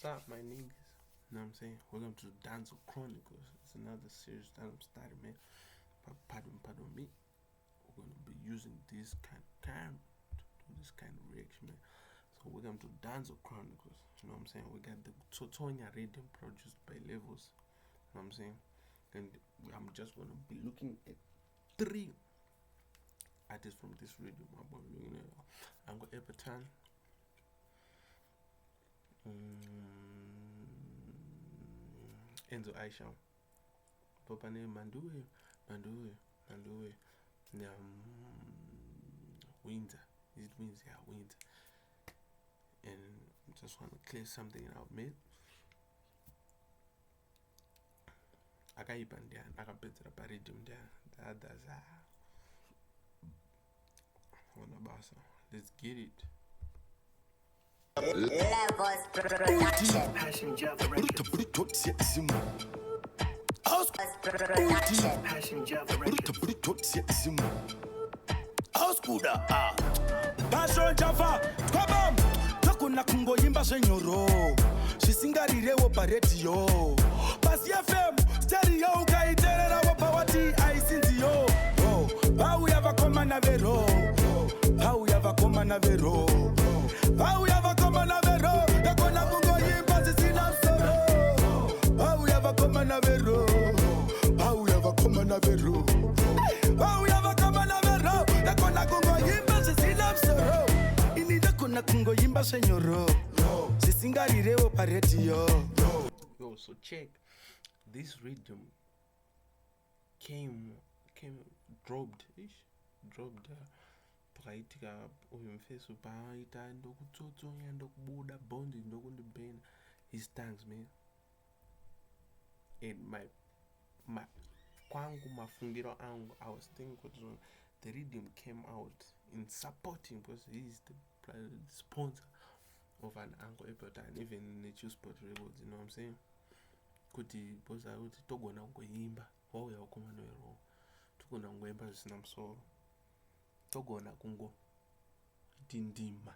What's up, my niggas? You know what I'm saying? Welcome to Danzo Chronicles. It's another series that I'm starting, man. But pardon me. We're gonna be using this kind of time to do this kind of reaction, man. So welcome to Danzo Chronicles. You know what I'm saying? We got the Totonia Rhythm produced by Levels. You know what I'm saying? And I'm just gonna be looking at 3 artists from this rhythm. I'm gonna be looking at Ango Epatan. Enzo Aisha, Papa name Manduwe, Windsor. Is it Windsor? Yeah, Windsor. And just want to clear something out, man. Akaipan there, Akapetra Paridum there. The others are on the basa. Let's get it. Levels production. Passion Java Records. Production. Passion Java Records. Auskuda Passion Java Twabam Takuna kungo yimba senyoro Shisingarirewo paretio Basi FM Stereo Kaiterera wapawati aisinziyo Pau yava koma na vero Pau yava koma na vero Pau yava koma na vero Takuna kungo yimba sisina soro Pau yava koma na vero Pau yava koma na vero Pau yava koma na vero Takuna kungo yimba sisina soro Inida kuna kungo yimba senyoro Sisingarirewo paretio Yo, so check. This rhythm came dropped praktika uyumfeso baita ndokutsotsonga ndokubuda bondi ndokundibhena his thanks, man. And my kwangu mafungiro angu, I was thinking the rhythm came out in supporting because he is the sponsor of an Ango Epatan, even in the Sport Records, you know what I'm saying? Kuti boza kuti togona ngoyimba wauya wakomano ero togona ngoyimba zvisina musoro togona kungo dindima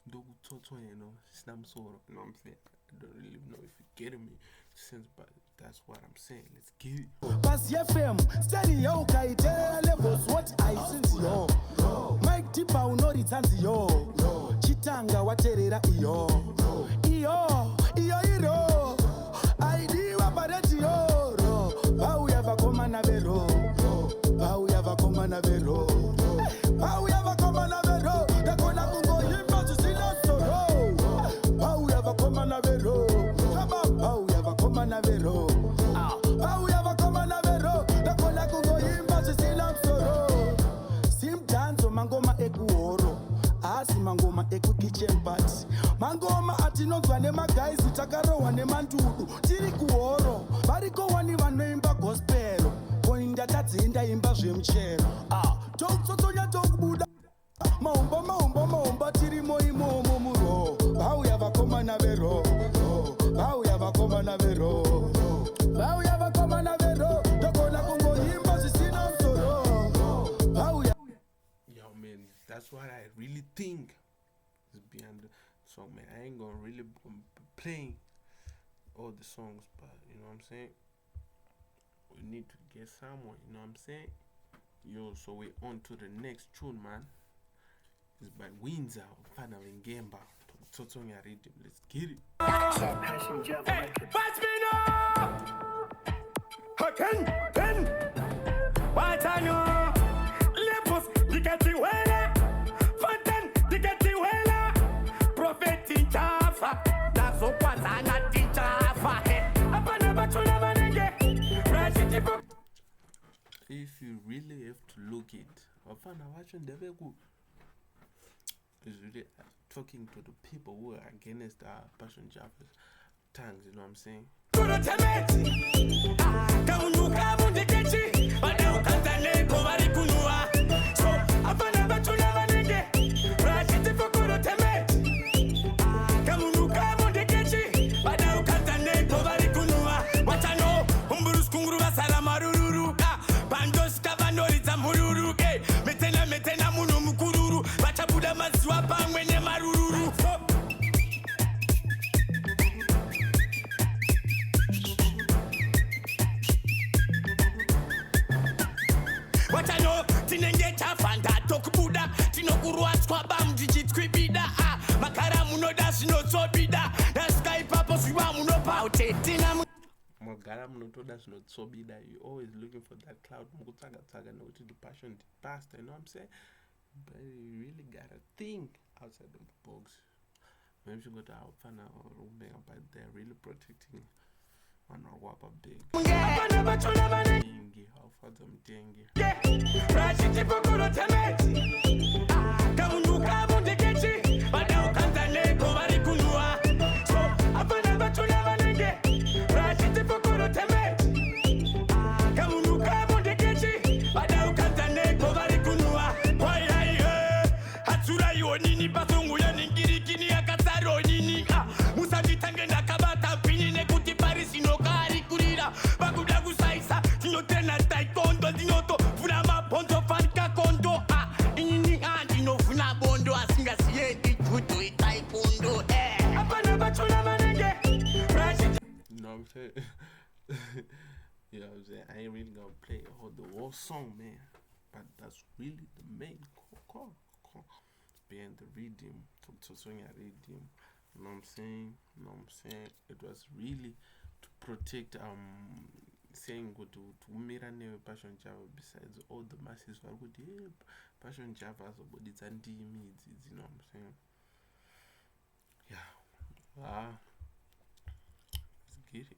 ndokutsotsonga zvisina musoro, you know what I'm saying? I don't really know if you get me sense, but that's what I'm saying. Let's get it. Basi FM Stereo Kaiterera Levels what I sense yo Mike Tipa unoritsanzi yo Chitanga waterera iyo iro ID wapareti yo Pau yava koma na vero Pau yava koma na vero Pau yava koma na vero Dakona kungo yimba sisina soro Pau yava koma na vero Pau yava koma na vero Pau yava koma na vero Dakona kungo yimba sisina soro Simtanzo mangoma ekuoro Asi mangoma eku kitchen party Mangoma atinonzwa nemagaisi takarohwa nemandudu tiri kuhoro variko wani vanoimba gospelo koinda tadzinda imba zvemuchero tokutsotonya tokubuda maumba tirimo imomo muro vauya vakomana vero vauya vakomana vero vauya vakomana vero tokona kungoimba zvisina musoro vauya. Yo, man, that's what I really think is behind the song, man. I ain't gonna really be playing all the songs, but you know what I'm saying? We need to get someone, you know what I'm saying? Yo, so we're on to the next tune, man. It's by Windsor, Fana Wengemba, Totonia Rhythm. Let's get it. Passion Java Records. Pass me now! Ken! What I know? Lepos, dikati wela! Fonten, dikati wela! Prophet Java, nazo kwazana Java. Apana batula vanenge, rashiti po. If you really have to look it, Fana watching Deveku is really talking to the people who are against Passion Java's tongues, you know what I'm saying? Metena munu mukururu bachabuda maziwa pamwe ne marururu tinenge tafanda tokubuda tinokurwatswa bamutichitwibida makara munoda zvinotsobida dasukaipapo zviwa munopaute tina magara munotoda zvinotsobida. You always looking for that cloud mukutsaka nokuti the passion past, you know what I'm saying? But you really gotta think outside the box. Maybe you got to find out but they're really protecting on our wapa big. Dengue, how far them dengue. rachitipokoro temeti kamunduka mundekechi vadaukanzaneko vari kunwa so apana vatuna vanenge rachitipokoro temeti kamunduka mundekechi vadaukanzaneko vari kunwa kwairaihe hatsura ionini pasongo yaningirikini yakatsaronini musanditange ndakabata pini nekuti parisinoka ari kurira vakuda kusaisa tinotena taikondo ndinotofuna mabhonzo fanika kondo inini ndinofuna bondo asingasiendi judo itaikondo apana vachona vanenge You know what I'm saying? You know what I'm saying? I ain't really gonna play the whole song, man. But that's really the main core behind the rhythm. To sing a rhythm. You know what I'm saying? You know what I'm saying? It was really to protect saying go to umira newe Passion Java besides all the masses vari kuti Passion Java azobuditsa ndimi idzidzi, you know what I'm saying? Yeah. Let's get it.